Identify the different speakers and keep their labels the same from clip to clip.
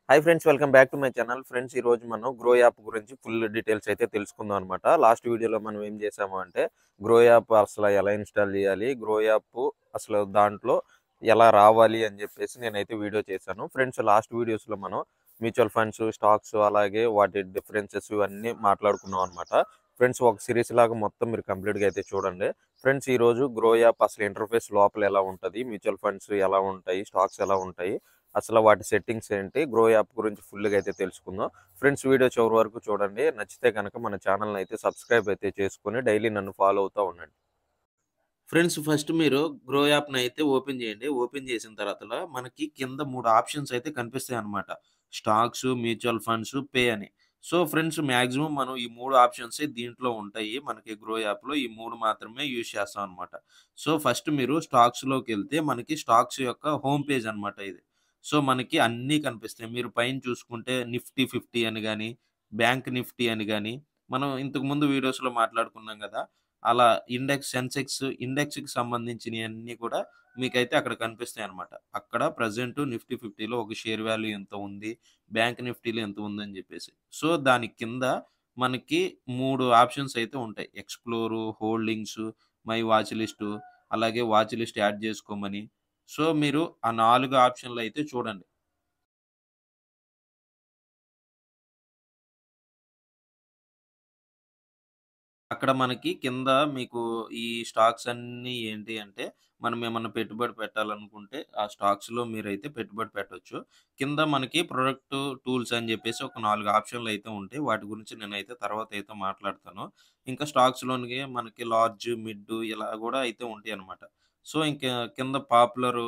Speaker 1: Hi friends, welcome back to my channel. Friends, ఈరోజు మనం grow app గురించి full details అయితే తెలుసుకుందాం అనమాట. లాస్ట్ వీడియోలో మనం ఏం చేసాము అంటే గ్రో యాప్ అసలు ఎలా ఇన్స్టాల్ చేయాలి, గ్రో యాప్ అసలు దాంట్లో ఎలా రావాలి అని చెప్పేసి నేనైతే వీడియో చేశాను. ఫ్రెండ్స్, లాస్ట్ వీడియోస్లో మనం మ్యూచువల్ ఫండ్స్, స్టాక్స్, అలాగే వాటి డిఫరెన్సెస్ ఇవన్నీ మాట్లాడుకున్నాం అనమాట. ఫ్రెండ్స్, ఒక సిరీస్ లాగా మొత్తం మీరు కంప్లీట్గా అయితే చూడండి. ఫ్రెండ్స్, ఈరోజు గ్రో యాప్ అసలు ఇంటర్ఫేస్ లోపల ఎలా ఉంటుంది, మ్యూచువల్ ఫండ్స్ ఎలా ఉంటాయి, స్టాక్స్ ఎలా ఉంటాయి, అసలు వాటి సెట్టింగ్స్ ఏంటి, గ్రో యాప్ గురించి ఫుల్గా అయితే తెలుసుకుందాం. ఫ్రెండ్స్, వీడియో చివరి వరకు చూడండి. నచ్చితే కనుక మన ఛానల్ని అయితే సబ్స్క్రైబ్ అయితే చేసుకొని డైలీ నన్ను ఫాలో అవుతూ ఉండండి. ఫ్రెండ్స్, ఫస్ట్ మీరు గ్రో యాప్‌ని అయితే ఓపెన్ చేయండి. ఓపెన్ చేసిన తర్వాతల మనకి కింద 3 ఆప్షన్స్ అయితే కనిపిస్తాయన్నమాట. స్టాక్స్, మ్యూచువల్ ఫండ్స్, పే అని. సో, ఫ్రెండ్స్, మాక్సిమం మనం ఈ 3 ఆప్షన్సే దీంట్లో ఉంటాయి. మనకి గ్రో యాప్‌లో ఈ 3 మాత్రమే యూజ్ చేస్తాం అన్నమాట. సో, ఫస్ట్ మీరు స్టాక్స్‌లోకెళ్తే మనకి స్టాక్స్ యొక్క హోమ్ పేజ్ అన్నమాట ఇది. సో, మనకి అన్నీ కనిపిస్తాయి. మీరు పైన చూసుకుంటే నిఫ్టీ 50 అని గాని, బ్యాంక్ నిఫ్టీ అని గాని, మనం ఇంతకుముందు వీడియోస్‌లో మాట్లాడుకున్నాం గదా! అలా సెన్సెక్స్ ఇండెక్స్‌కి సంబంధించినయన్నీ కూడా మీకైతే అక్కడ కనిపిస్తాయన్నమాట. అక్కడ ప్రెజెంట్ నిఫ్టీ 50లో ఒక షేర్ వాల్యూ ఎంత ఉంది, బ్యాంక్ నిఫ్టీలో ఎంత ఉందని జెప్పేసి. సో, దాని కింద మనకి 3 ఆప్షన్స్ అయితే ఉంటాయి. ఎక్స్‌ప్లోరు, హోల్డింగ్సు, మై వాచ్ లిస్టు, అలాగే వాచ్ లిస్ట్ యాడ్ జేసుకోమని. సో, మీరు ఆ 4 ఆప్షన్‌లయితే చూడండి. అక్కడ మనకి కింద మీకు ఈ స్టాక్స్ అన్నీ ఏంటి అంటే, మనం ఏమన్నా పెట్టుబడి పెట్టాలనుకుంటే, ఆ స్టాక్స్‌లో మీరైతే పెట్టుబడి పెట్టొచ్చు. కింద మనకి ప్రొడక్ట్ టూల్స్ అని జెప్పేసి ఒక 4 ఆప్షన్‌లయితే ఉంటాయి. వాటి గురించి నేనైతే తర్వాతయితే మాట్లాడతాను. ఇంకా స్టాక్స్‌లోనికి మనకి లార్జ్, మిడ్ ఇలా గూడా అయితే ఉంటాయన్నమాట. సో, ఇంకా కింద పాపులరు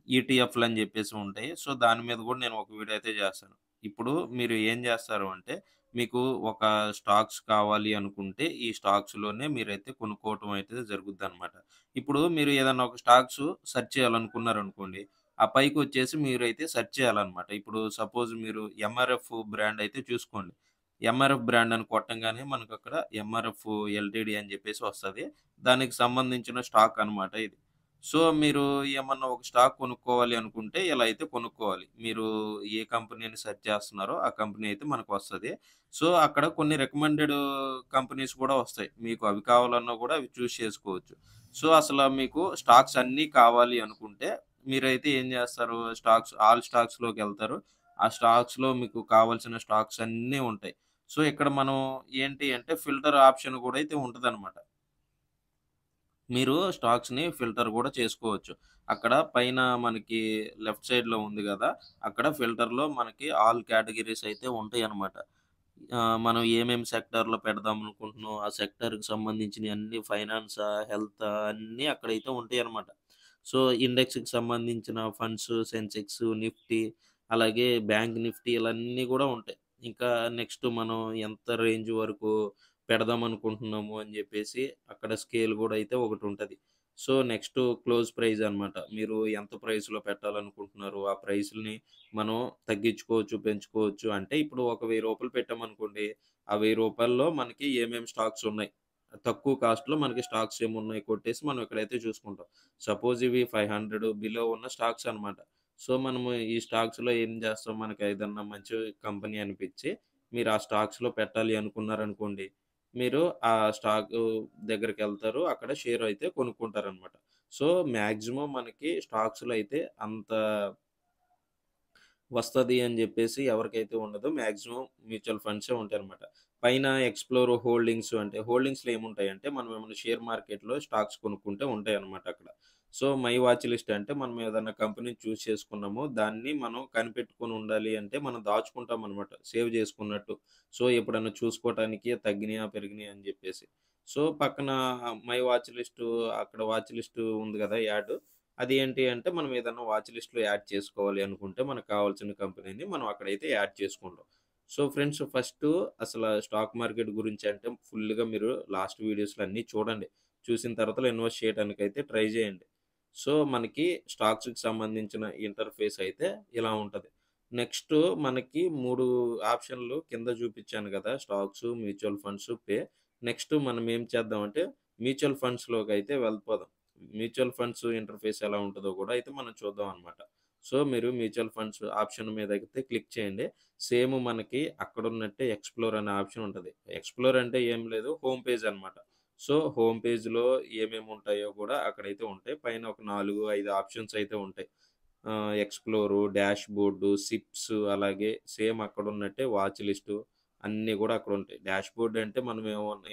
Speaker 1: ఈటీఎఫ్‌లని జెప్పేసి ఉంటాయి. సో, దాని మీద గూడా నేను ఒక వీడియో అయితే జేస్తాను. ఇప్పుడు మీరు ఏం జేస్తారు అంటే, మీకు ఒక స్టాక్స్ కావాలి అనుకుంటే, ఈ స్టాక్స్‌లోనే మీరైతే కొనుక్కోవటం అయితే జరుగుద్దనమాట. ఇప్పుడు మీరు ఏదన్నా ఒక స్టాక్స్ సెర్చ్ చేయాలనుకున్నారనుకోండి, ఆ పైకొచ్చేసి మీరైతే సెర్చ్ చేయాలనమాట. ఇప్పుడు సపోజ్ మీరు ఎంఆర్ఎఫ్ బ్రాండ్ అయితే చూసుకోండి. ఎంఆర్ఎఫ్ బ్రాండ్ అని కొట్టంగానే మనకక్కడ ఎంఆర్ఎఫ్ ఎల్టీడీ అని జెప్పేసి వస్తది. దానికి సంబంధించిన స్టాక్ అనమాట ఇది. సో, మీరు ఏమన్నా ఒక స్టాక్ కొనుక్కోవాలి అనుకుంటే ఇలా అయితే కొనుక్కోవాలి. మీరు ఏ కంపెనీని సెర్చ్ చేస్తున్నారో ఆ కంపెనీ అయితే మనకొస్తది. సో, అక్కడ కొన్ని రికమెండెడ్ కంపెనీస్ కూడా వస్తాయి. మీకు అవి కావాలన్నా కూడా అవి చూజ్ చేసుకోవచ్చు. సో, అసల మీకు స్టాక్స్ అన్నీ కావాలి అనుకుంటే మీరైతే ఏం చేస్తారు? ఆల్ స్టాక్స్‌లోకెళ్తారు. ఆ స్టాక్స్‌లో మీకు కావాల్సిన స్టాక్స్ అన్నీ ఉంటాయి. సో, ఇక్కడ మనం ఏంటి అంటే ఫిల్టర్ ఆప్షన్ కూడా అయితే ఉంటదనమాట. మీరు స్టాక్స్‌ని ఫిల్టర్ గూడా చేసుకోవచ్చు. అక్కడ పైన మనకి లెఫ్ట్ సైడ్‌లో ఉంది గదా! అక్కడ ఫిల్టర్‌లో మనకి ఆల్ కేటగరీస్ అయితే ఉంటాయన్నమాట. మనం ఏమేమి సెక్టార్‌లో పెడదామనుకుంటున్నాం, ఆ సెక్టార్‌కి సంబంధించినయి అన్నీ ఫైనాన్సా, హెల్తా అన్నీ అక్కడైతే ఉంటాయన్నమాట. సో, ఇండెక్స్‌కి సంబంధించిన ఫండ్స్, సెన్సెక్స్, నిఫ్టీ, అలాగే బ్యాంక్ నిఫ్టీ ఇలన్నీ గూడా ఉంటాయి. ఇంకా నెక్స్ట్ మనం ఎంత రేంజ్ వరకు పెడదామనుకుంటున్నాము అని జెప్పేసి అక్కడ స్కేల్ గూడా అయితే ఒకటుంటది. సో, నెక్స్ట్ క్లోజ్ ప్రైస్ అన్నమాట. మీరు ఎంత ప్రైస్‌లో పెట్టాలనుకుంటున్నారు, ఆ ప్రైస్‌ని మనం తగ్గించుకోవచ్చు, పెంచుకోవచ్చు. అంటే ఇప్పుడు ఒక రూ. 1000 పెట్టామనుకోండి, ఆ రూ. 1000లో మనకి ఏమేమి స్టాక్స్ ఉన్నాయి. తక్కువ కాస్ట్‌లో మనకి స్టాక్స్ ఏమున్నాయి కొట్టేసి మనం ఇక్కడైతే చూసుకుంటాం. సపోజ్ ఇవి 500 బిలో ఉన్న స్టాక్స్ అన్నమాట. సో, మనము ఈ స్టాక్స్‌లో ఏం చేస్తాం, మనకు ఏదన్నా మంచి కంపెనీ అనిపిచ్చి, మీరు ఆ స్టాక్స్‌లో పెట్టాలి అనుకున్నారనుకోండి, మీరు ఆ స్టాకు దగ్గరికెళ్తారు. అక్కడ షేర్ అయితే కొనుక్కుంటారనమాట. సో, మాక్సిమం మనకి స్టాక్స్‌లో అయితే అంత వస్తది అని జెప్పేసి ఎవరికైతే ఉండదో మాక్సిమం మ్యూచువల్ ఫండ్సే ఉంటాయనమాట. పైన ఎక్స్‌ప్లోర్ హోల్డింగ్స్ అంటే హోల్డింగ్స్‌లో ఏముంటాయంటే మనం ఏమన్నా షేర్ మార్కెట్‌లో స్టాక్స్ కొనుక్కుంటే ఉంటాయన్నమాట అక్కడ. సో, మై వాచ్ లిస్ట్ అంటే మనం ఏదన్నా కంపెనీ చూజ్ చేసుకున్నాము. దాన్ని మనం కనిపెట్టుకొని ఉండాలి అంటే మనం దాచుకుంటామనమాట. సేవ్ జేసుకున్నట్టు. సో, ఎప్పుడన్నా చూసుకోవటానికి తగ్గినాయా, పెరిగినాయా అని జెప్పేసి. సో, పక్కన మై వాచ్ లిస్టు అక్కడ వాచ్ లిస్టు ఉంది గదా! యాడ్. అది ఏంటి అంటే మనం ఏదన్నా వాచ్ లిస్ట్‌లో యాడ్ చేసుకోవాలి అనుకుంటే మనకు కావాల్సిన కంపెనీని మనం అక్కడైతే యాడ్ చేసుకుంటాం. సో, ఫ్రెండ్స్, ఫస్టు అసల స్టాక్ మార్కెట్ గురించి అంటే ఫుల్‌గా మీరు లాస్ట్ వీడియోస్‌లో అన్నీ చూడండి. చూసిన తర్వాత ఇన్వెస్ట్ చేయడానికైతే ట్రై చేయండి. సో, మనకి స్టాక్స్‌కి సంబంధించిన ఇంటర్ఫేస్ అయితే ఇలా ఉంటది. నెక్స్టు మనకి 3 ఆప్షన్‌లు కింద చూపించాను గదా! స్టాక్సు, మ్యూచువల్ ఫండ్స్, పే. నెక్స్ట్ మనం ఏం చేద్దామంటే మ్యూచువల్ ఫండ్స్‌లోకైతే వెళ్ళిపోదాం. మ్యూచువల్ ఫండ్స్ ఇంటర్ఫేస్ ఎలా ఉంటదో గూడా అయితే మనం చూద్దాం అనమాట. సో, మీరు మ్యూచువల్ ఫండ్స్ ఆప్షన్ మీదయితే క్లిక్ చేయండి. సేమ్ మనకి అక్కడున్నట్టే ఎక్స్‌ప్లోర్ అనే ఆప్షన్ ఉంటది. ఎక్స్‌ప్లోర్ అంటే ఏం లేదు హోమ్ పేజ్ అనమాట. సో, హోమ్ పేజ్‌లో ఏమేముంటాయో గూడా అక్కడైతే ఉంటాయి. పైన ఒక 4, 5 ఆప్షన్స్ అయితే ఉంటాయి. ఎక్స్‌ప్లోరు, డాష్‌బోర్డు, సిప్స్ అలాగే సేమ్ అక్కడున్నట్టే వాచ్ లిస్టు అన్నీ గూడా అక్కడుంటాయి. డాష్‌బోర్డ్ అంటే మనం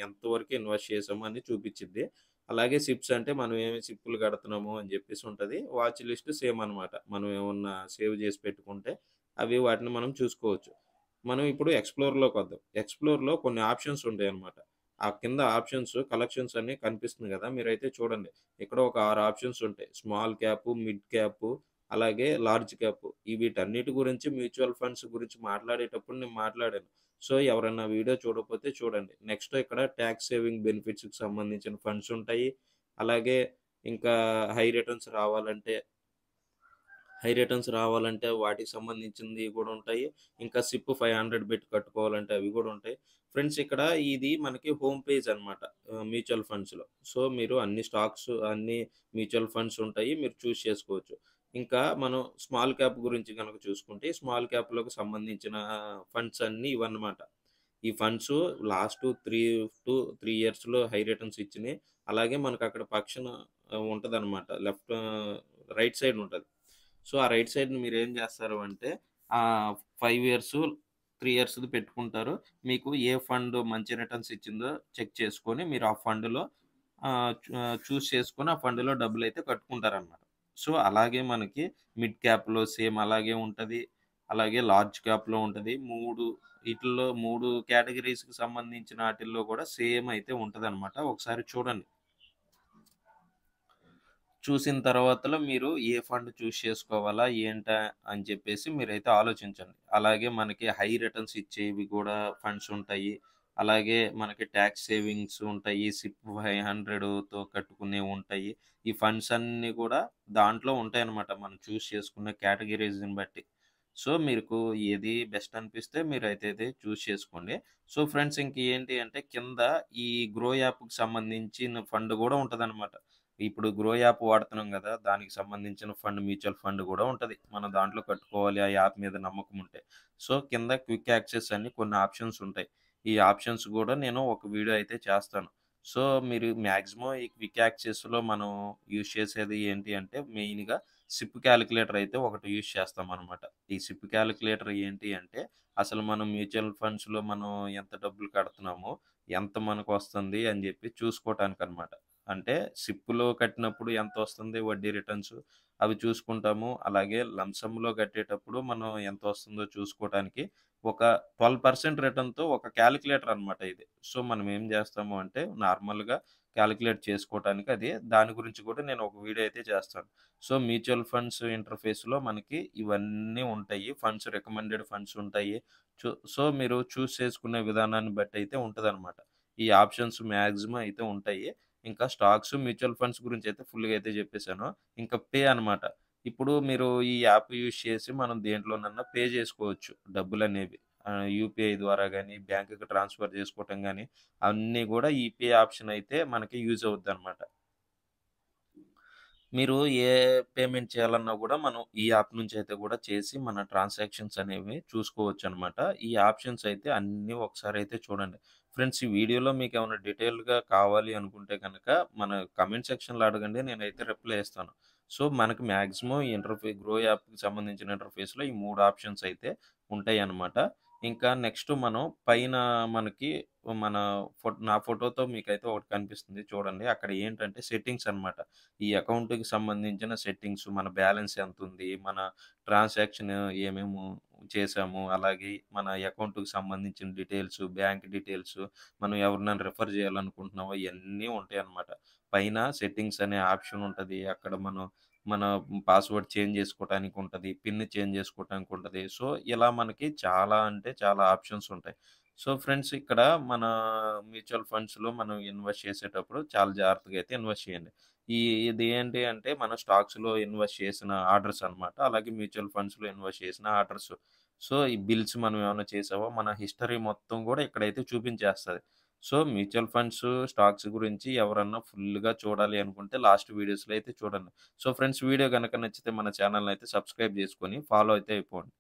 Speaker 1: ఎంతవరకు ఇన్వెస్ట్ చేసామో అని చూపిచ్చిద్ది. అలాగే సిప్స్ అంటే మనం ఏమి సిప్పులు కడుతున్నాము అని జెప్పేసి ఉంటది. వాచ్ లిస్ట్ సేమ్ అనమాట. మనం ఏమన్నా సేవ్ జేసి పెట్టుకుంటే అవి వాటిని మనం చూసుకోవచ్చు. మనం ఇప్పుడు ఎక్స్‌ప్లోర్‌లోకొద్దాం. ఎక్స్‌ప్లోర్‌లో కొన్ని ఆప్షన్స్ ఉంటాయన్నమాట. ఆ కింద ఆప్షన్స్ కలెక్షన్స్ అన్నీ కనిపిస్తుంది గదా! మీరైతే చూడండి. ఇక్కడ ఒక 6 ఆప్షన్స్ ఉంటాయి. స్మాల్ క్యాపు, మిడ్ క్యాపు, అలాగే లార్జ్ క్యాపు. ఈ వీటన్నిటి గురించి మ్యూచువల్ ఫండ్స్ గురించి మాట్లాడేటప్పుడు నేను మాట్లాడాను. సో, ఎవరైనా వీడియో చూడకపోతే చూడండి. నెక్స్ట్ ఇక్కడ టాక్స్ సేవింగ్ బెనిఫిట్స్‌కి సంబంధించిన ఫండ్స్ ఉంటాయి. అలాగే ఇంకా హై రిటర్న్స్ రావాలంటే వాటికి సంబంధించింది గూడా ఉంటాయి. ఇంకా సిప్ 500 బెట్ కట్టుకోవాలంటే అవి గూడా ఉంటాయి. ఫ్రెండ్స్ ఇక్కడ ఇది మనకి హోమ్ పేజ్ అన్నమాట. మ్యూచువల్ ఫండ్స్‌లో. సో, మీరు అన్ని స్టాక్స్ అన్ని మ్యూచువల్ ఫండ్స్ ఉంటాయి. మీరు చేసుకోవచ్చు. ఇంకా మనం స్మాల్ క్యాప్ గురించి గనక చూసుకుంటే, స్మాల్ క్యాప్‌లోకి సంబంధించిన ఫండ్స్ అన్నీ ఇవన్నమాట. ఈ ఫండ్సు లాస్ట్ 3 ఇయర్స్‌లో హై రిటర్న్స్ ఇచ్చినియి. అలాగే మనకక్కడ పక్కన ఉంటదనమాట. రైట్ సైడ్ ఉంటది. సో, ఆ రైట్ సైడ్‌ని మీరేం జేస్తారు అంటే 5 ఇయర్స్, 3 ఇయర్స్‌ది పెట్టుకుంటారు. మీకు ఏ ఫండ్ మంచి రిటర్న్స్ ఇచ్చిందో చెక్ చేసుకొని మీరు ఆ ఫండ్‌లో చూజ్ చేసుకొని ఆ ఫండ్‌లో డబ్బులైతే కట్టుకుంటారనమాట. సో, అలాగే మనకి మిడ్ క్యాప్‌లో సేమ్ అలాగే ఉంటది. అలాగే లార్జ్ క్యాప్‌లో ఉంటది. 3 కేటగరీస్‌కి సంబంధించిన ఆటిల్లో గూడా సేమ్ అయితే ఉంటదనమాట. ఒకసారి చూడండి. చూసిన తర్వాతలో మీరు ఏ ఫండ్ చేసుకోవాలా? ఏంటా? అని చెప్పేసి మీరైతే ఆలోచించండి. అలాగే మనకి హై రిటర్న్స్ ఇచ్చేవి గూడా ఫండ్స్ ఉంటాయి. అలాగే మనకి టాక్స్ సేవింగ్స్ ఉంటాయి. సిప్ 500తో కట్టుకునేవి ఉంటాయి. ఈ ఫండ్స్ అన్నీ గూడా దాంట్లో ఉంటాయన్నమాట. మనం చేసుకున్న కేటగరీస్‌ని బట్టి. సో, మీకు ఏది బెస్ట్ అనిపిస్తే మీరైతే చేసుకోండి. సో, ఫ్రెండ్స్ ఇంకేంటి అంటే కింద ఈ గ్రో యాప్‌కి సంబంధించిన ఫండ్ గూడా ఉంటదన్నమాట. ఇప్పుడు గ్రో యాప్ వాడుతున్నాం గదా! దానికి సంబంధించిన మ్యూచువల్ ఫండ్ గూడా ఉంటది. మనం దాంట్లో కట్టుకోవాలి ఆ యాప్ మీద నమ్మకం ఉంటే. సో, కింద క్విక్ యాక్సెస్ అని కొన్ని ఆప్షన్స్ ఉంటాయి. ఈ ఆప్షన్స్ గూడా నేను ఒక వీడియో అయితే చేస్తాను. సో, మీరు మాక్సిమం ఈ క్విక్ యాక్సెస్‌లో మనం యూజ్ చేసేది ఏంటి అంటే మెయిన్‌గా సిప్ కాలిక్యులేటర్ అయితే ఒకటి యూజ్ చేస్తామనమాట. ఈ సిప్ కాలిక్యులేటర్ ఏంటి అంటే అసలు మనం మ్యూచువల్ ఫండ్స్‌లో మనం ఎంత డబ్బులు కడుతున్నామో, ఎంత మనకొస్తుంది అని జెప్పి చూసుకోవటానికనమాట. అంటే సిప్‌లో కట్టినప్పుడు ఎంతొస్తుంది వడ్డీ రిటర్న్స్ అవి చూసుకుంటాము. అలాగే లంసమ్‌లో కట్టేటప్పుడు మనం ఎంతొస్తుందో చూసుకోవటానికి ఒక 12% రిటర్న్‌తో ఒక కాలిక్యులేటర్ అనమాట ఇది. సో, మనం ఏం చేస్తాము అంటే నార్మల్‌గా కాలిక్యులేట్ చేసుకోవటానికి దాని గురించి కూడా నేను ఒక వీడియో అయితే చేస్తాను. సో, మ్యూచువల్ ఫండ్స్ ఇంటర్ఫేస్‌లో మనకి ఇవన్నీ ఉంటాయి. రికమెండెడ్ ఫండ్స్ ఉంటాయి. సో, మీరు చేసుకునే విధానాన్ని బట్టి అయితే ఉంటదనమాట. ఈ ఆప్షన్స్ మాక్సిమం అయితే ఉంటాయి. ఇంకా స్టాక్స్, మ్యూచువల్ ఫండ్స్ గురించయితే ఫుల్‌గా అయితే జెప్పేసాను. ఇంకా పే అనమాట. ఇప్పుడు మీరు ఈ యాప్ యూజ్ చేసి మనం దేంట్లోనన్నా పే జేసుకోవచ్చు డబ్బులనేవి. యూపీఐ ద్వారా గాని, బ్యాంక్‌కి ట్రాన్స్‌ఫర్ జేసుకోవటం గాని, అన్నీ గూడా ఈ పే ఆప్షన్ అయితే మనకి యూజ్ అవుద్దనమాట. మీరు ఏ పేమెంట్ చేయాలన్నా గూడా మనం ఈ యాప్ నుంచి అయితే గూడా చేసి మన ట్రాన్సాక్షన్స్ అనేవి చూసుకోవచ్చనమాట. ఈ ఆప్షన్స్ అయితే అన్నీ ఒకసారయితే చూడండి. ఫ్రెండ్స్ ఈ వీడియోలో మీకేమైనా డీటెయిల్‌గా కావాలి అనుకుంటే గనక మన కామెంట్ సెక్షన్‌లో అడగండి. నేనైతే రిప్లై ఇస్తాను. సో, మనకి మాక్సిమం ఈ గ్రో యాప్‌కి సంబంధించిన ఇంటర్ఫేస్‌లో ఈ 3 ఆప్షన్స్ అయితే ఉంటాయనమాట. ఇంకా నెక్స్ట్ మనం పైన మనకి మన నా ఫోటోతో మీకైతే ఒకటి కనిపిస్తుంది చూడండి. అక్కడ ఏంటంటే సెట్టింగ్స్ అనమాట. ఈ అకౌంట్‌కి సంబంధించిన సెట్టింగ్స్, మన బ్యాలెన్స్ ఎంతుంది, మన ట్రాన్సాక్షన్ ఏమేమి చేశాము, అలాగే మన అకౌంట్‌కి సంబంధించిన డీటెయిల్స్, బ్యాంక్ డీటెయిల్స్, మనం ఎవరినైనా రిఫర్ చేయాలనుకుంటున్నామో ఇయన్నీ ఉంటాయన్నమాట. పైన సెట్టింగ్స్ అనే ఆప్షన్ ఉంటది. అక్కడ మనం మన పాస్వర్డ్ చేంజ్ చేసుకోవటానికి ఉంటది. పిన్ చేంజ్ చేసుకోవటానికి ఉంటది. సో, ఇలా మనకి చాలా అంటే చాలా ఆప్షన్స్ ఉంటాయి. సో, ఫ్రెండ్స్ ఇక్కడ మన మ్యూచువల్ ఫండ్స్‌లో మనం ఇన్వెస్ట్ చేసేటప్పుడు చాలా జాగ్రత్తగా అయితే ఇన్వెస్ట్ చేయండి. ఈ ఇది ఏంటి అంటే మన స్టాక్స్‌లో ఇన్వెస్ట్ చేసిన ఆర్డర్స్ అన్నమాట. అలాగే మ్యూచువల్ ఫండ్స్‌లో ఇన్వెస్ట్ చేసిన ఆర్డర్స్. సో, ఈ బిల్స్ మనం ఏమన్నా చేసామా మన హిస్టరీ మొత్తం గూడా ఇక్కడైతే చూపించేస్తది. సో, మ్యూచువల్ ఫండ్స్, స్టాక్స్ గురించి ఎవరన్నా ఫుల్‌గా చూడాలి అనుకుంటే లాస్ట్ వీడియోస్‌లో అయితే చూడండి. సో, ఫ్రెండ్స్ వీడియో గనక నచ్చితే మన ఛానెల్‌నయితే సబ్స్క్రైబ్ జేసుకొని ఫాలో అయితే అయిపోండి.